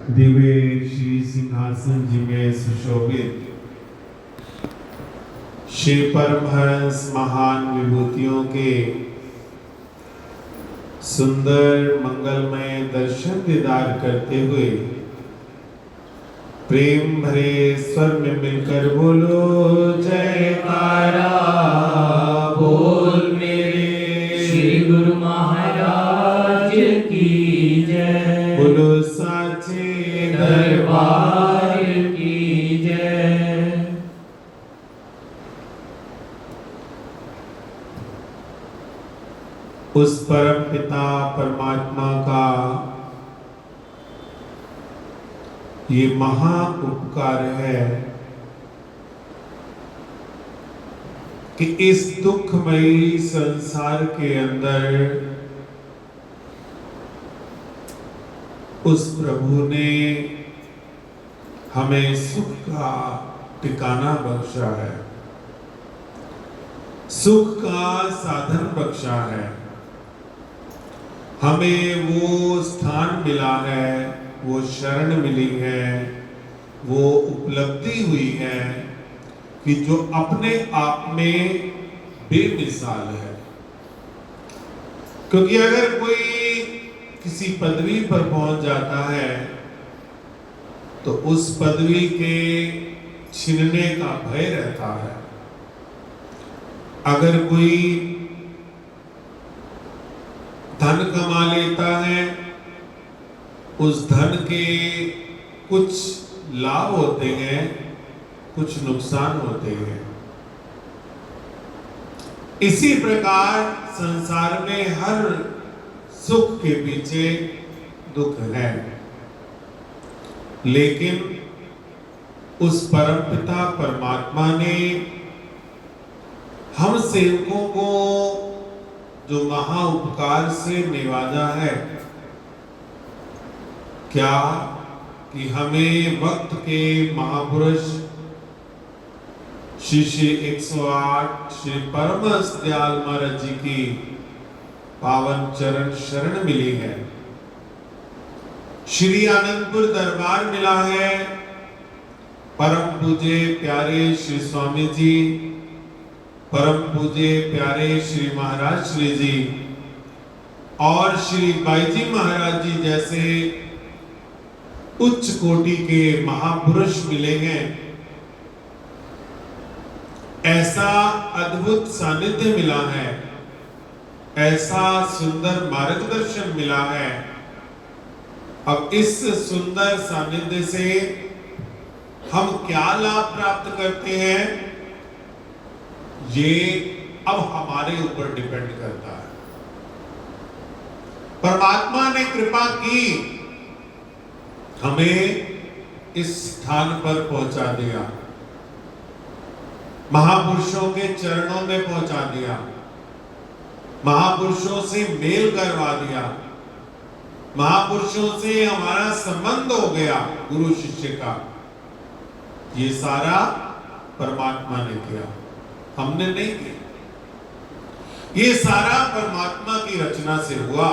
दिव्य श्री सिंहासन जी में सुशोभित श्री परमहंस महान विभूतियों के सुंदर मंगलमय दर्शन दीदार करते हुए प्रेम भरे स्वर में मिलकर बोलो जयकारा। बोल मेरे श्री गुरु महाराज की जय। बोलो साचे दरबार की जय। उस परम पिता परमात्मा का ये महा उपकार है कि इस दुखमयी संसार के अंदर उस प्रभु ने हमें सुख का ठिकाना बख्शा है, सुख का साधन बख्शा है, हमें वो स्थान मिला है, वो शरण मिली है, वो उपलब्धि हुई है कि जो अपने आप में बेमिसाल है। क्योंकि अगर कोई किसी पदवी पर पहुंच जाता है तो उस पदवी के छीनने का भय रहता है। अगर कोई धन कमा लेता है, उस धन के कुछ लाभ होते हैं, कुछ नुकसान होते हैं। इसी प्रकार संसार में हर सुख के पीछे दुख है, लेकिन उस परमपिता परमात्मा ने हम सेवकों को जो महा उपकार से निवाजा है, क्या कि हमें वक्त के महापुरुष श्री 108 श्री परमहंस दयाल महाराज जी की पावन चरण शरण मिली है, श्री आनंदपुर दरबार मिला है, परम पूज्य प्यारे श्री स्वामी जी, परम पूज्य प्यारे श्री महाराज श्री जी और श्री बाईजी महाराज जी जैसे उच्च कोटि के महापुरुष मिले हैं। ऐसा अद्भुत सानिध्य मिला है, ऐसा सुंदर मार्गदर्शन मिला है। अब इस सुंदर सानिध्य से हम क्या लाभ प्राप्त करते हैं, ये अब हमारे ऊपर डिपेंड करता है। परमात्मा ने कृपा की, हमें इस स्थान पर पहुंचा दिया, महापुरुषों के चरणों में पहुंचा दिया, महापुरुषों से मेल करवा दिया, महापुरुषों से हमारा संबंध हो गया गुरु शिष्य का। ये सारा परमात्मा ने किया, हमने नहीं किया। ये सारा परमात्मा की रचना से हुआ।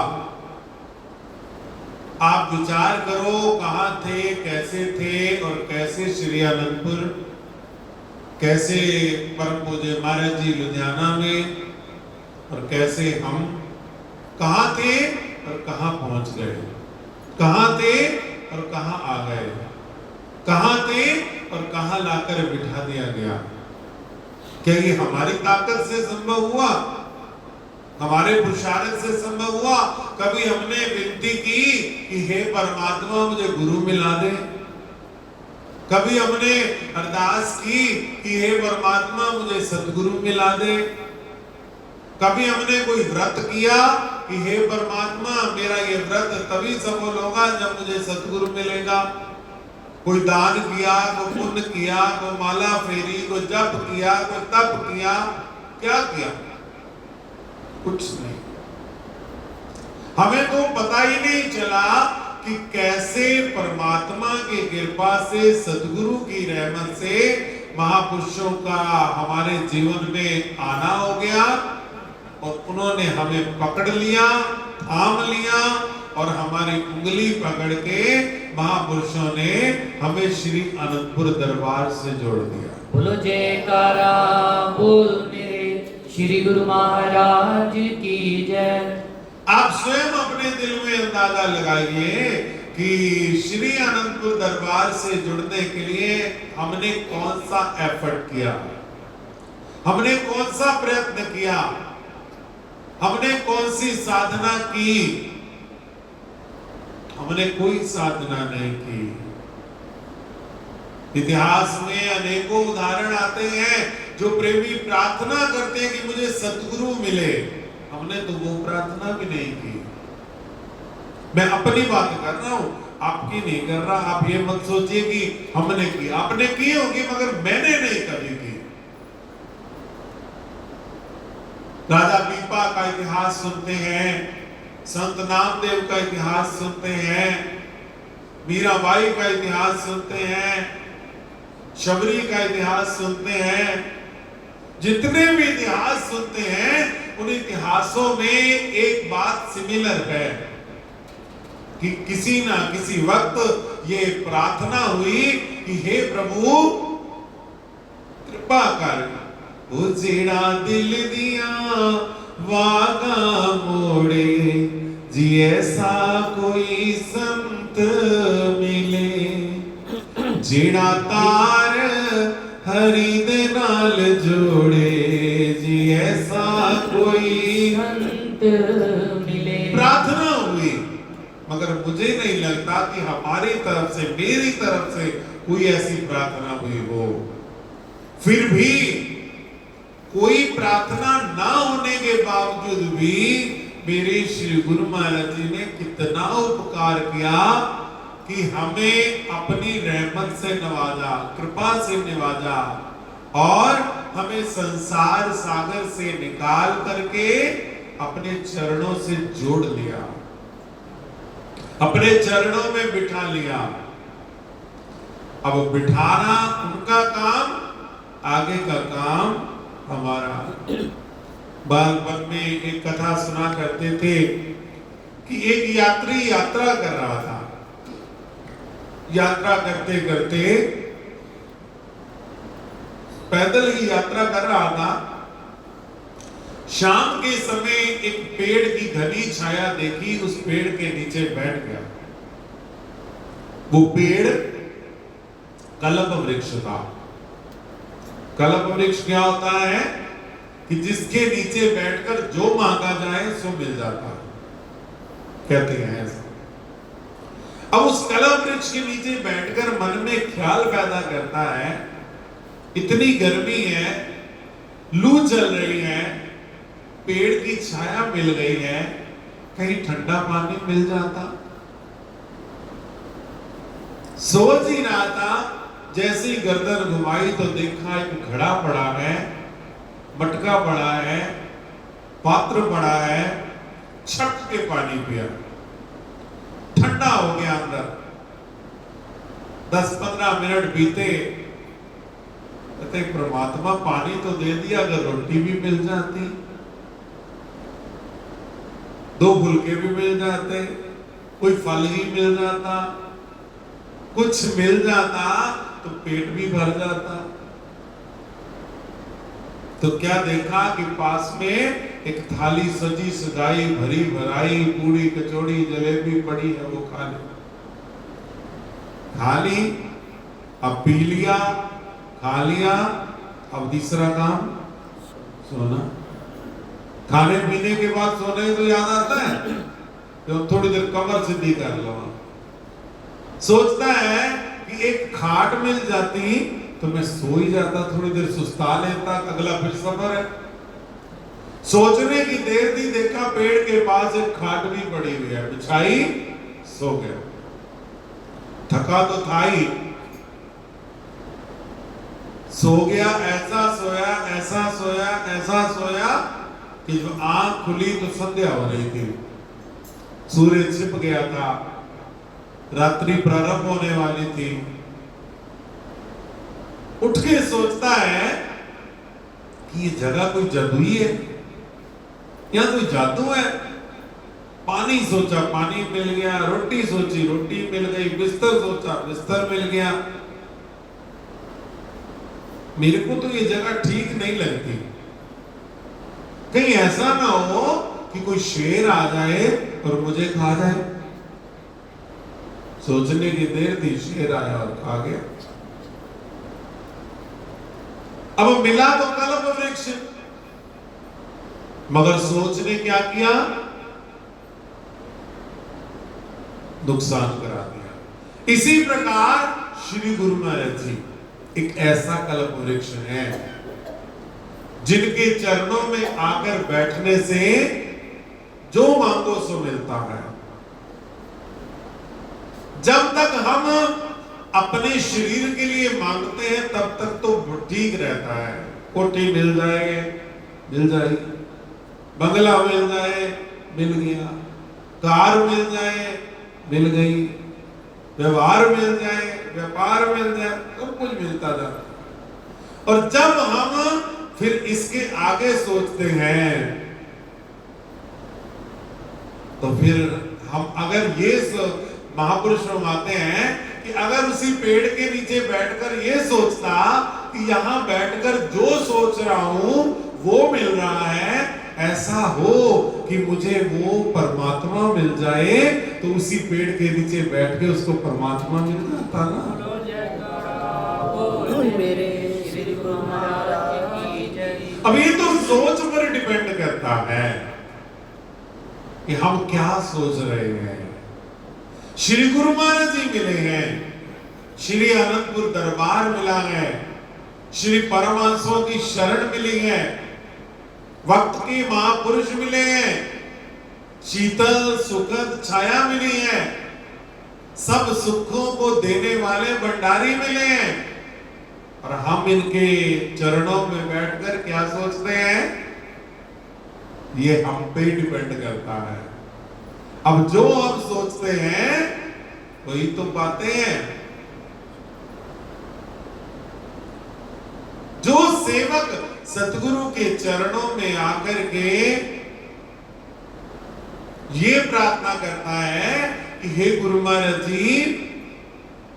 आप विचार करो, कहां थे, कैसे थे और कैसे श्री आनंदपुर, कैसे परम पूज्य महाराज जी लुधियाना में, और कैसे हम कहां थे और कहां पहुंच गए, कहां थे और कहां आ गए, कहां थे और कहां लाकर बिठा दिया गया। क्या ये हमारी ताकत से संभव हुआ, हमारे पुरुषार्थ से संभव हुआ? कभी हमने विनती की कि हे परमात्मा मुझे गुरु मिला दे? कभी हमने अरदास की कि हे परमात्मा मुझे सतगुरु मिला दे? कभी हमने कोई व्रत किया कि हे परमात्मा मेरा ये व्रत तभी सफल होगा जब मुझे सतगुरु मिलेगा? कोई दान किया, कोई पुण्य किया, कोई माला फेरी, कोई जप किया, कोई तप किया, क्या किया? कुछ नहीं। हमें तो पता ही नहीं चला कि कैसे परमात्मा की कृपा से, सद्गुरु की रहमत से महापुरुषों का हमारे जीवन में आना हो गया और उन्होंने हमें पकड़ लिया, थाम लिया और हमारी उंगली पकड़ के महापुरुषों ने हमें श्री अनंतपुर दरबार से जोड़ दिया। बोलो जयकारा बोल मेरे श्री गुरु महाराज की जय। आप स्वयं अपने दिल में अंदाजा लगाइए कि श्री अनंतपुर दरबार से जुड़ने के लिए हमने कौन सा एफर्ट किया, हमने कौन सा प्रयत्न किया, हमने कौन सी साधना की। हमने कोई साधना नहीं की। इतिहास में अनेकों उदाहरण आते हैं जो प्रेमी प्रार्थना करते हैं कि मुझे सतगुरु मिले। हमने तो वो प्रार्थना भी नहीं की। मैं अपनी बात कर रहा हूं, आपकी नहीं कर रहा। आप ये मत सोचिए कि हमने की, आपने की होगी मगर मैंने नहीं कभी की। राजा पीपा का इतिहास सुनते हैं, संत नामदेव का इतिहास सुनते हैं, मीराबाई का इतिहास सुनते हैं, शबरी का इतिहास सुनते हैं। जितने भी इतिहास सुनते हैं उन इतिहासों में एक बात सिमिलर है कि किसी ना किसी वक्त ये प्रार्थना हुई कि हे प्रभु कृपा कर, उजड़ा दिल दिया वागा मोड़े, जी ऐसा कोई संत मिले, जिड़ा तार हरि दे नाल जोड़े, जी ऐसा कोई संत मिले। प्रार्थना हुई मगर मुझे नहीं लगता कि हमारी तरफ से, मेरी तरफ से कोई ऐसी प्रार्थना हुई हो। फिर भी कोई प्रार्थना ना होने के बावजूद भी मेरे श्री गुरु महाराज जी ने कितना उपकार किया कि हमें अपनी रहमत से नवाजा, कृपा से नवाजा और हमें संसार सागर से निकाल करके अपने चरणों से जोड़ लिया, अपने चरणों में बिठा लिया। अब बिठाना उनका काम, आगे का काम हमारा। बालपन में एक कथा सुना करते थे कि एक यात्री यात्रा कर रहा था। यात्रा करते करते पैदल ही यात्रा कर रहा था। शाम के समय एक पेड़ की घनी छाया देखी, उस पेड़ के नीचे बैठ गया। वो पेड़ कल्प वृक्ष था। कल्प वृक्ष क्या होता है कि जिसके नीचे बैठकर जो मांगा जाए सो मिल जाता है, कहते हैं ऐसा। अब उस कल्प वृक्ष के नीचे बैठकर मन में ख्याल पैदा करता है, इतनी गर्मी है, लू चल रही है, पेड़ की छाया मिल गई है, कहीं ठंडा पानी मिल जाता। सोच ही रहा था, जैसे ही गर्दन घुमाई तो देखा एक घड़ा पड़ा है, मटका पड़ा है, पात्र पड़ा है, छट के पानी पिया, ठंडा हो गया अंदर। 10-15 मिनट बीते, कहते परमात्मा पानी तो दे दिया, अगर रोटी भी मिल जाती, 2 फुलके भी मिल जाते, कोई फल ही मिल जाता, कुछ मिल जाता तो पेट भी भर जाता। तो क्या देखा कि पास में एक थाली सजी सजाई, भरी भराई, पूरी कचौड़ी जलेबी पड़ी है, वो खा ली। खा ली, अब पी लिया, खा लिया, अब तीसरा काम सोना। खाने पीने के बाद सोने तो याद आता है, तो थोड़ी देर कमर सीधी कर लो। सोचता है कि एक खाट मिल जाती तो मैं सो ही जाता, थोड़ी देर सुस्ता लेता, अगला फिर सफर है। सोचने की देर थी, देखा पेड़ के पास एक खाट भी पड़ी हुई है, बिछाई, सो गया। थका तो था ही, सो गया। ऐसा सोया, ऐसा सोया, ऐसा सोया कि जो आंख खुली तो संध्या हो रही थी, सूरज छिप गया था, रात्रि प्रारंभ होने वाली थी। उठ के सोचता है कि ये जगह कोई जादुई है, यहां कोई जादू है, पानी सोचा, पानी मिल गया, रोटी सोची, रोटी मिल गई, बिस्तर सोचा, बिस्तर मिल गया। मेरे को तो ये जगह ठीक नहीं लगती, कहीं ऐसा ना हो कि कोई शेर आ जाए और मुझे खा जाए। सोचने की देर थी, शेर आया और खा गया। अब मिला तो कल्प वृक्ष, मगर सोच ने क्या किया? नुकसान करा दिया। इसी प्रकार श्री गुरु महाराज जी एक ऐसा कल्प वृक्ष है जिनके चरणों में आकर बैठने से जो मांगो सो मिलता है। जब तक हम अपने शरीर के लिए मांगते हैं तब तक तो ठीक रहता है, कोठी मिल जाए मिल जाएगी, बंगला मिल जाए मिल गया, कार मिल जाए मिल गई, व्यवहार मिल जाए व्यापार मिल जाए, सब कुछ मिलता जाता। और जब हम फिर इसके आगे सोचते हैं तो फिर हम अगर ये महापुरुष आते हैं कि अगर उसी पेड़ के नीचे बैठकर ये सोचता कि यहां बैठकर जो सोच रहा हूं वो मिल रहा है, ऐसा हो कि मुझे वो परमात्मा मिल जाए, तो उसी पेड़ के नीचे बैठ के उसको परमात्मा मिल जाता ना। अब ये तो सोच पर डिपेंड करता है कि हम क्या सोच रहे हैं। श्री गुरु महाराज जी मिले हैं, श्री अनंतपुर दरबार मिला है, श्री परमहंसों की शरण मिली है, वक्त के महापुरुष मिले हैं, शीतल सुखद छाया मिली है, सब सुखों को देने वाले भंडारी मिले हैं। और हम इनके चरणों में बैठकर क्या सोचते हैं, ये हम पे डिपेंड करता है। अब जो हम सोचते हैं वही तो पाते हैं। जो सेवक सतगुरु के चरणों में आकर के ये प्रार्थना करता है कि हे गुरु महाराज जी,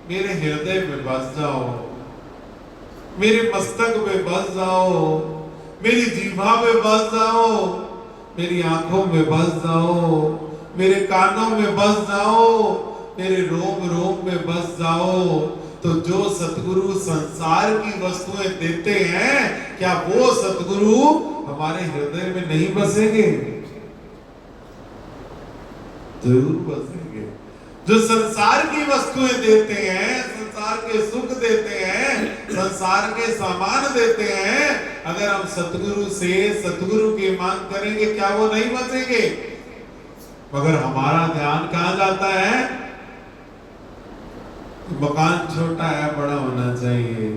मेरे हृदय में बस जाओ, मेरे मस्तक में बस जाओ, मेरी जीभा में बस जाओ, मेरी आंखों में बस जाओ, मेरे कानों में बस जाओ, मेरे रोम रोम में बस जाओ। तो जो सतगुरु संसार की वस्तुएं देते हैं, क्या वो सतगुरु हमारे हृदय में नहीं बसेंगे? जरूर बसेंगे। जो संसार की वस्तुएं देते हैं, संसार के सुख देते हैं, संसार के सामान देते हैं, अगर हम सतगुरु से सतगुरु की मांग करेंगे, क्या वो नहीं बसेंगे? मगर हमारा ध्यान कहां जाता है? मकान छोटा है, बड़ा होना चाहिए,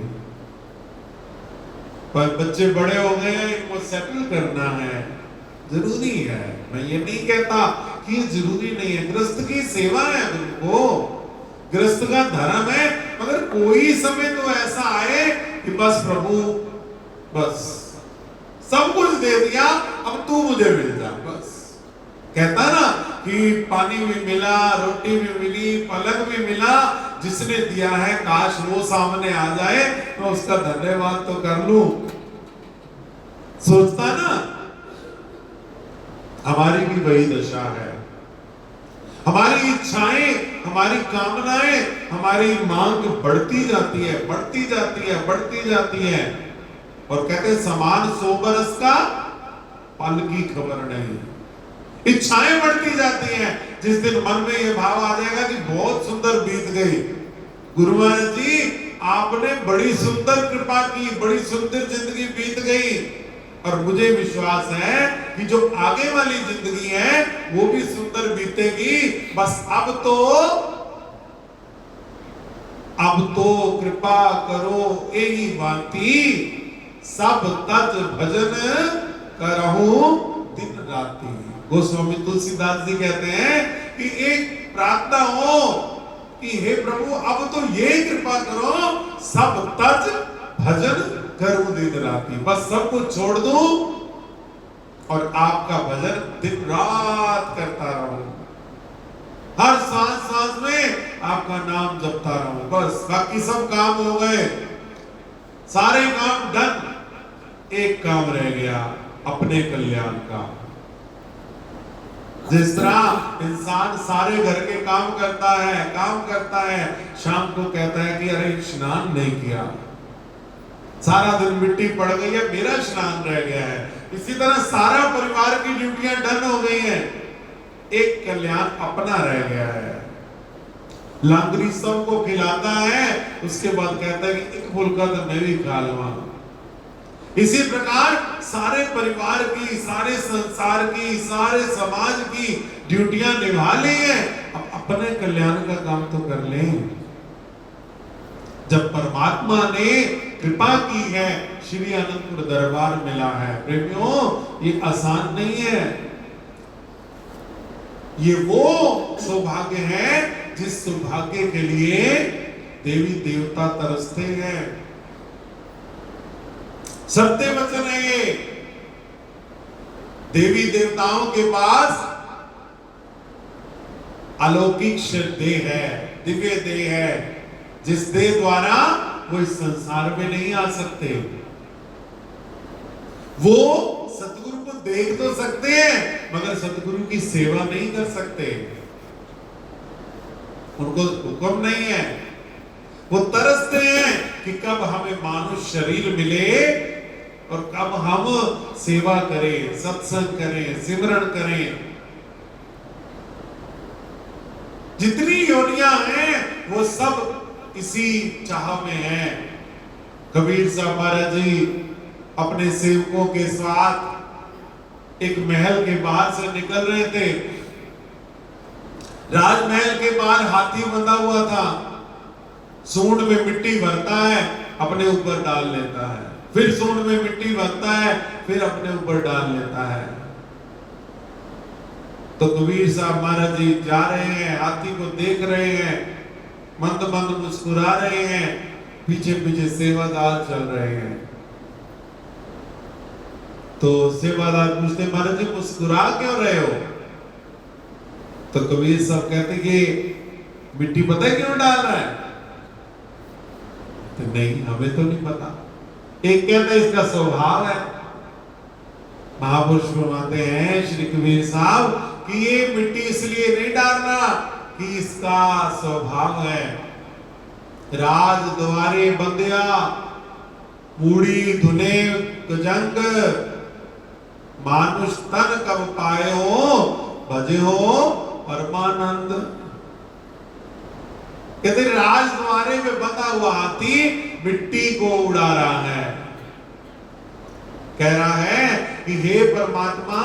पर बच्चे बड़े हो गए हैं, इनको सेटल करना है, जरूरी है। मैं ये नहीं कहता कि ये जरूरी नहीं है, गृहस्थ की सेवा है, उनको गृहस्थ का धर्म है, मगर कोई समय तो ऐसा आए कि बस प्रभु बस सब कुछ दे दिया, अब तू मुझे मिल जा। बस कहता ना कि पानी भी मिला, रोटी भी मिली, पलक भी मिला, जिसने दिया है काश वो सामने आ जाए तो उसका धन्यवाद तो कर लूं। सोचता ना, हमारी भी वही दशा है। हमारी इच्छाएं, हमारी कामनाएं, हमारी मांग बढ़ती जाती है, बढ़ती जाती है, बढ़ती जाती है। और कहते हैं समान 100 बरस का पल की खबर नहीं। इच्छाएं बढ़ती जाती हैं। जिस दिन मन में यह भाव आ जाएगा कि बहुत सुंदर बीत गई, गुरु महाराज जी आपने बड़ी सुंदर कृपा की, बड़ी सुंदर जिंदगी बीत गई, और मुझे विश्वास है कि जो आगे वाली जिंदगी है वो भी सुंदर बीतेगी। बस अब तो कृपा करो यही बाती, सब तज भजन करहूं दिन राती। गोस्वामी तुलसीदास जी कहते हैं कि एक प्रार्थना हो कि हे प्रभु अब तो ये कृपा करो, सब तज भजन करूं दिन राती, बस सब कुछ छोड़ दूं और आपका भजन दिन रात करता रहूं, हर सांस सांस में आपका नाम जपता रहूं, बस बाकी सब काम हो गए, सारे काम डन, एक काम रह गया, अपने कल्याण का। जिस तरह इंसान सारे घर के काम करता है, शाम को कहता है कि अरे स्नान नहीं किया, सारा दिन मिट्टी पड़ गई है, मेरा स्नान रह गया है। इसी तरह सारा परिवार की ड्यूटियां डन हो गई हैं, एक कल्याण अपना रह गया है। लांगरी सबको खिलाता है, उसके बाद कहता है कि एक फुल्का तो मैं भी खा लूंगा। इसी प्रकार सारे परिवार की, सारे संसार की, सारे समाज की ड्यूटियां निभा ली है, अब अपने कल्याण का काम तो कर लें। जब परमात्मा ने कृपा की है, श्री अनंतपुर दरबार मिला है प्रेमियों, ये आसान नहीं है। ये वो सौभाग्य है जिस सौभाग्य के लिए देवी देवता तरसते हैं। सत्य वचन है ये। देवी देवताओं के पास अलौकिक देह है, दिव्य देह है, जिस देह द्वारा वो इस संसार में नहीं आ सकते। वो सतगुरु को देख तो सकते हैं, मगर सतगुरु की सेवा नहीं कर सकते, उनको हुक्म नहीं है। वो तरसते हैं कि कब हमें मानुष शरीर मिले और कब हम सेवा करें, सत्संग करें, सिमरण करें। जितनी योनियां हैं वो सब इसी चाह में हैं। कबीर साहब महाराज जी अपने सेवकों के साथ एक महल के बाहर से निकल रहे थे। राजमहल के बाहर हाथी बंधा हुआ था, सूंड में मिट्टी भरता है, अपने ऊपर डाल लेता है, फिर सूंड में मिट्टी भरता है, फिर अपने ऊपर डाल लेता है। तो कबीर साहब महाराज जी जा रहे हैं, हाथी को देख रहे हैं, मंद मंद मुस्कुरा रहे हैं, पीछे पीछे सेवादार चल रहे हैं। तो सेवादार पूछते, महाराज जी मुस्कुरा क्यों रहे हो? तो कबीर साहब कहते कि मिट्टी पता है क्यों डाल रहा है? तो नहीं, हमें तो नहीं पता। एक कहता है इसका स्वभाव है। महापुरुष फरमाते हैं श्री कबीर साहब कि ये मिट्टी इसलिए नहीं डालना कि इसका स्वभाव है। राज द्वारे बंदिया मूड़ी धुने जंग, मानुष तन कब पाए हो भजे हो परमानंद। कहते राज द्वारे में बंधा हुआ हाथी मिट्टी को उड़ा रहा है, कह रहा है कि हे परमात्मा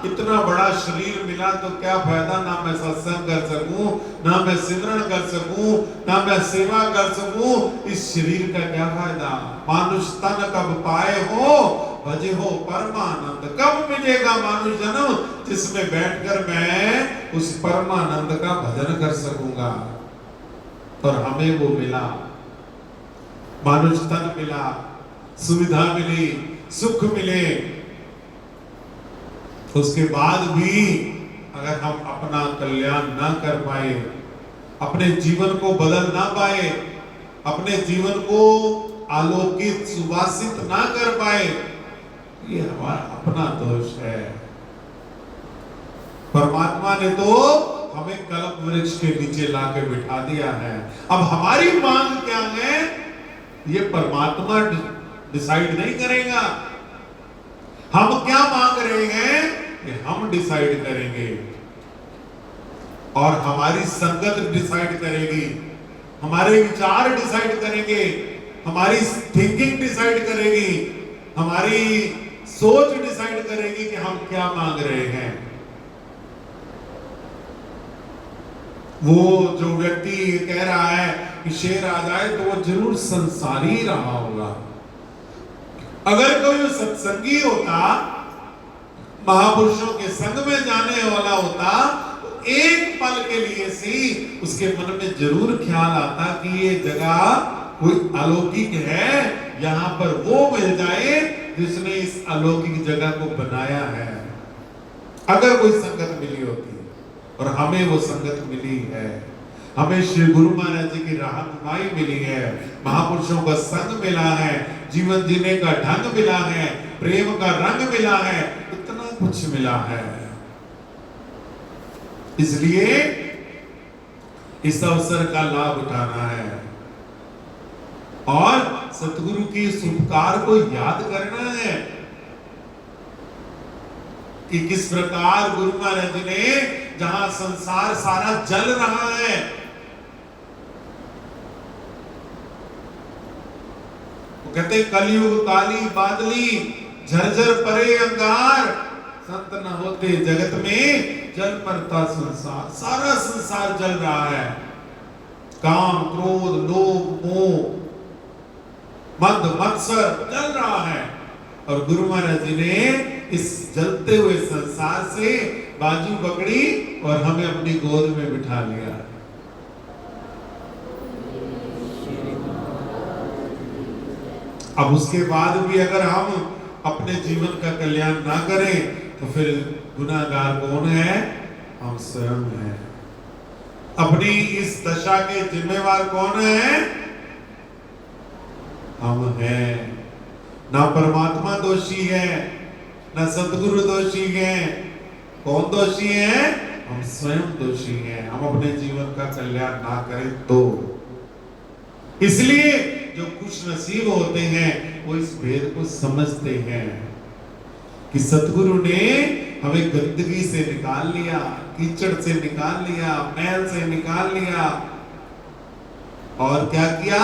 इतना बड़ा शरीर मिला तो क्या फायदा, ना मैं सत्संग कर सकूं, ना मैं सिमरण कर सकूं, ना मैं सेवा कर सकूं, इस शरीर का क्या फायदा। मानुष तन कब पाए हो भजे हो परमानंद। कब मिलेगा मानुष जन्म जिसमें बैठकर मैं उस परमानंद का भजन कर सकूंगा। और हमें वो मिला, मानुष तन मिला, सुविधा मिली, सुख मिले। उसके बाद भी अगर हम अपना कल्याण ना कर पाए, अपने जीवन को बदल ना पाए, अपने जीवन को आलोकित सुवासित ना कर पाए, ये हमारा अपना दोष है। परमात्मा ने तो हमें कल्प वृक्ष के नीचे लाके बिठा दिया है। अब हमारी मांग क्या है ये परमात्मा डिसाइड नहीं करेगा। हम क्या मांग रहे हैं ये हम डिसाइड करेंगे, और हमारी संगत डिसाइड करेगी, हमारे विचार डिसाइड करेंगे, हमारी थिंकिंग डिसाइड करेगी, हमारी सोच डिसाइड करेगी कि हम क्या मांग रहे हैं। वो जो व्यक्ति कह रहा है कि शेर आ जाए तो वो जरूर संसारी रहा होगा। अगर कोई सत्संगी होता, महापुरुषों के संग में जाने वाला होता, तो एक पल के लिए सी उसके मन में जरूर ख्याल आता कि ये जगह कोई अलौकिक है, यहाँ पर वो मिल जाए जिसने इस अलौकिक जगह को बनाया है। अगर कोई संगत मिली होती, और हमें वो संगत मिली है, हमें श्री गुरु महाराज जी की रहनुमाई मिली है, महापुरुषों का संग मिला है, जीवन जीने का ढंग मिला है, प्रेम का रंग मिला है, इतना कुछ मिला है। इसलिए इस अवसर का लाभ उठाना है और सतगुरु की इस उपकार को याद करना है कि किस प्रकार गुरु महाराज जी ने, जहां संसार सारा जल रहा है, वो कहते कलयुग काली बादली झरझर परे अंगार, संत न होते जगत में जल पड़ता संसार। सारा संसार जल रहा है, काम क्रोध लोभ मोह मद मत्सर जल रहा है, और गुरु महाराज जी ने इस जलते हुए संसार से बाजू पकड़ी और हमें अपनी गोद में बिठा लिया। अब उसके बाद भी अगर हम अपने जीवन का कल्याण ना करें तो फिर गुनाहगार कौन है? हम स्वयं हैं। अपनी इस दशा के जिम्मेवार कौन है? हम हैं। ना परमात्मा दोषी है, ना सतगुरु दोषी है। कौन दोषी है? हम स्वयं दोषी हैं। हम अपने जीवन का कल्याण ना करें तो। इसलिए जो खुश नसीब होते हैं वो इस भेद को समझते हैं कि सतगुरु ने हमें गंदगी से निकाल लिया, कीचड़ से निकाल लिया, मैल से निकाल लिया, और क्या किया?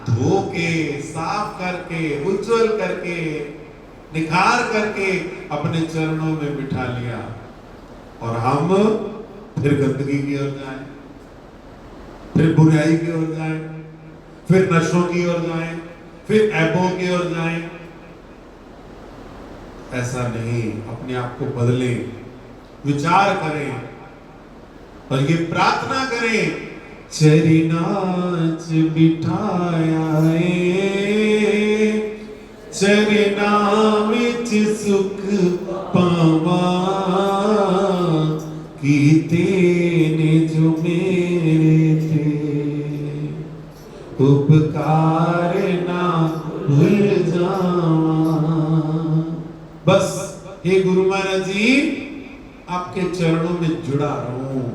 धो के, साफ करके, उज्जवल करके, निखार करके अपने चरणों में बिठा लिया। और हम फिर गंदगी की ओर जाएं, फिर बुराई की ओर जाएं, फिर नशों की ओर जाएं, फिर ऐबों की ओर जाएं। ऐसा नहीं, अपने आप को बदलें, विचार करें और ये प्रार्थना करें, चरनाच बिठाया चरना विच सुख पावा, कीते ने जो मेरे थे, उपकार ना भूल जावा। बस हे गुरु महाराज जी, आपके चरणों में जुड़ा रहूं।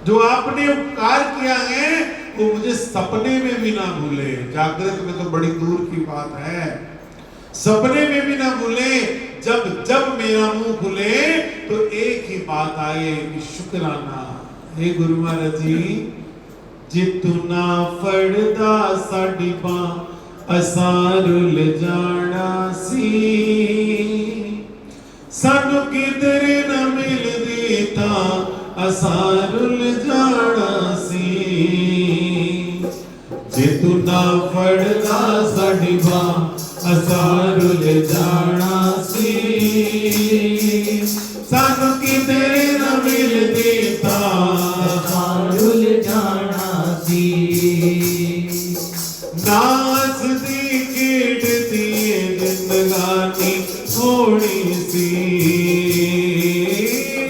जो आपने उपकार किया है वो मुझे सपने में भी ना भूले। जागृत में तो बड़ी दूर की बात है, सपने में भी ना भूले। जब जब मेरा मुंह खुले तो एक ही बात आए कि शुक्राना। हे गुरु महाराज जी, जितना फड़दा साडी बां असां रुल जाना सी, सानू किधर न मिलदी तां असां रुल जाना सी। जे तू ना फड़दा साडी बां असां रुल जाना सी, सानू किधर न मिलदी तां असां रुल जाना सी। नाच दी खेड़दी जिंदगानी थोड़ी सी,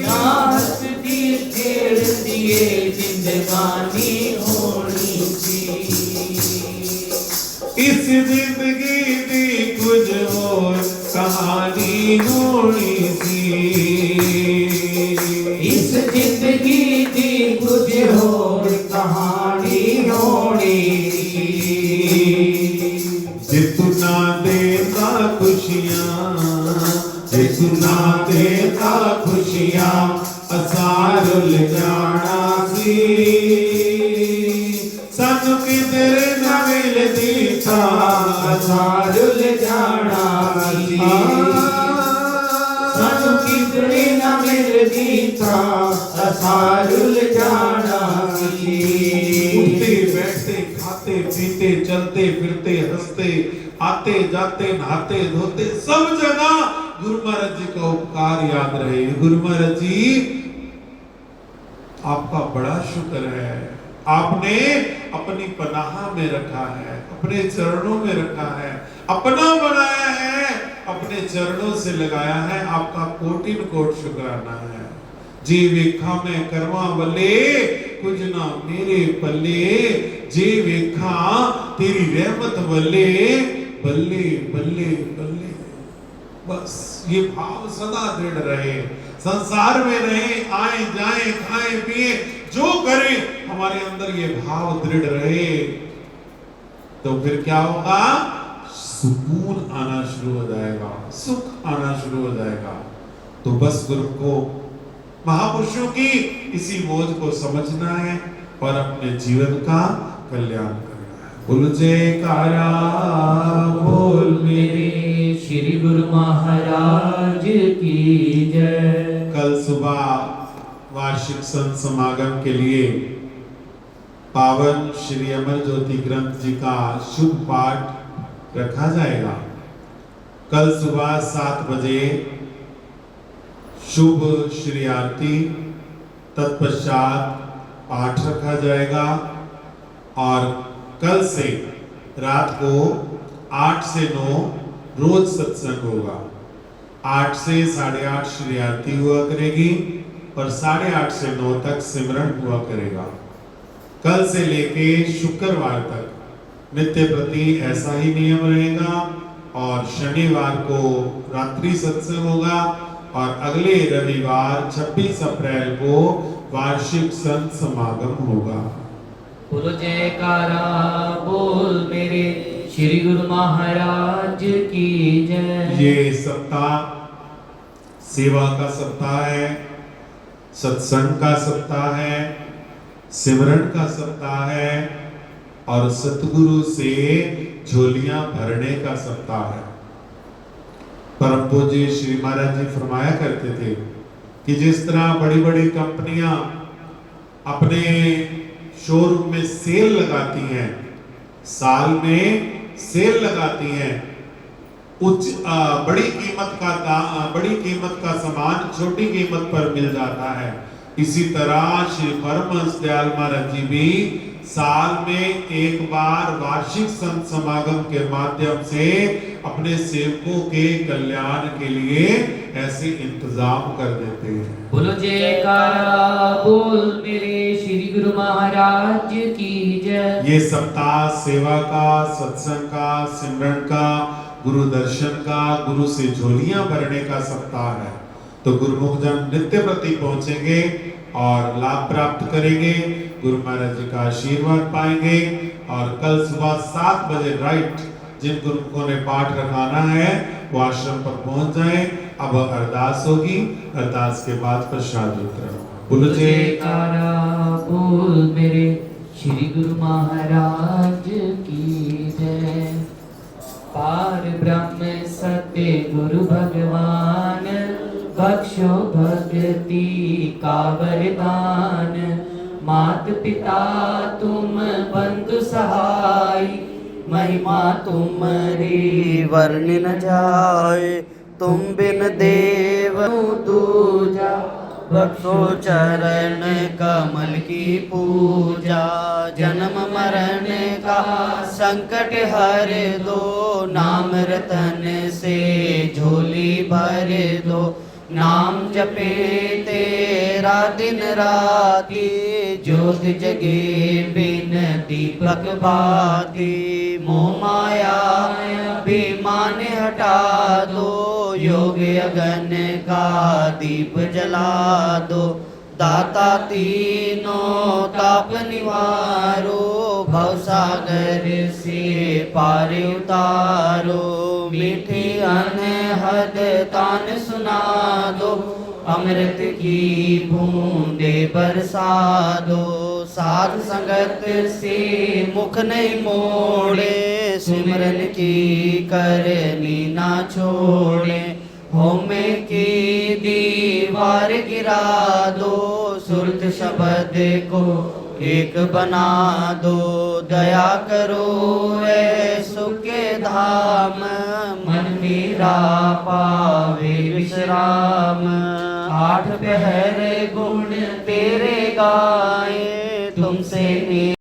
नाच दी खेड़दी जिंदगानी होनी सी। इस जिंदगी दी कुछ और कहानी होनी सी, इस जिंदगी दी कुछ और कहानी होनी सी। जितना देता खुशियाँ, जितना देता खुशियाँ असां रुल जाना सी। सानू किधर न मिलदी तां असां रुल जाना सी। सानू किधर न मिलदी तां असां रुल जाना सी। उठते बैठते खाते पीते चलते फिरते हंसते आते जाते नहाते धोते सब जगह गुरु महाराज जी का उपकार याद रहे। गुरु महाराज जी, आपका बड़ा शुक्र है, आपने अपनी पनाह में रखा है, अपने चरणों में रखा है, अपना बनाया है अपने चरणों से लगाया है, आपका कोटिन कोट शुक्राना है। जी वेखा मैं करवा बल्ले कुछ ना मेरे पल्ले, जी वेखा तेरी रहमत बल्ले बल्ले बल्ले बल्ले। बस ये भाव सदा दृढ़ रहे, संसार में रहे, आए जाए खाएं पिए जो करें, हमारे अंदर ये भाव दृढ़ रहे, तो फिर क्या होगा? सुकून आना शुरू हो जाएगा, सुख आना शुरू हो जाएगा। तो बस गुरु को, महापुरुषों की इसी मौज को समझना है और अपने जीवन का कल्याण करना है। बोल जयकारा बोल मेरे श्री गुरु महाराज की जय। कल सुबह वार्षिक संत समागम के लिए पावन श्री अमर ज्योति ग्रंथ जी का शुभ पाठ रखा जाएगा। कल सुबह 7 बजे शुभ श्री आरती, तत्पश्चात पाठ रखा जाएगा और कल से रात को 8 से 9 रोज सत्संग होगा। 8 से 8:30 श्री आरती हुआ करेगी और 8:30 से 9 तक सिमरन हुआ करेगा। कल से लेके शुक्रवार तक नित्य प्रति ऐसा ही नियम रहेगा और शनिवार को रात्रि सत्संग होगा और अगले रविवार 26 अप्रैल को वार्षिक संत समागम होगा। बोलो जयकारा बोल मेरे श्री गुरु महाराज की जय। ये सप्ताह सेवा का सप्ताह है, सत्संग का सप्ताह है, सिमरन का सप्ताह है और सतगुरु से झोलियां भरने का सप्ताह है। परम पूज्य श्री महाराज जी फरमाया करते थे कि जिस तरह बड़ी बड़ी कंपनियां अपने शोरूम में सेल लगाती हैं, साल में सेल लगाती हैं, बड़ी कीमत का सामान छोटी कीमत पर मिल जाता है, इसी तरह श्री परमहंस दयाल महाराज जी भी साल में एक बार वार्षिक संत समागम के माध्यम से अपने सेवकों के कल्याण के लिए ऐसे इंतजाम कर देते हैं। बोलो जयकारा बोल मेरे श्री गुरु महाराज की जय। ये सप्ताह सेवा का, सत्संग का, सिमरन का, गुरु दर्शन का, गुरु से झोलियां भरने का सप्ताह है। तो गुरुमुख जन नित्य प्रति पहुंचेंगे और लाभ प्राप्त करेंगे, गुरु महाराज जी का आशीर्वाद पाएंगे और कल सुबह 7 बजे राइट जिन गुरुमुखों ने पाठ रखाना है वो आश्रम पर पहुंच जाएं। अब अरदास होगी, अरदास के बाद प्रसाद वितरण। बोलो जयकारा बोल मेरे श्री गुरु महाराज की जय। पार ब्रह्म सत्य गुरु भगवान, बख्शो भक्ति का वरदान। मात पिता तुम बंधु सहाय, महिमा तुम्हारी वर्ण न जाए। तुम बिन देव दूजा, बख्शो चरण कमल की पूजा। जन्म मरण का संकट हर दो, नाम रतन से झोली भर दो। नाम जपे तेरा दिन राती, ज्योत जगे बिन दीपक बाती। मोह माया बेमान हटा दो, योग अगन का दीप जला दो। दाता तीनों ताप निवारो, भवसागर से पार उतारो। मीठी अनहद तान सुना दो, अमृत की बूंदे बरसा दो। साध संगत से मुख नहीं मोड़े, सिमरन की करनी ना छोड़े। होमे की दीवार गिरा दो, सुरत शब्द को एक बना दो। दया करो ऐ सुख के धाम, मन मेरा पावे विश्राम। 8 पहर गुण तेरे गाए, तुमसे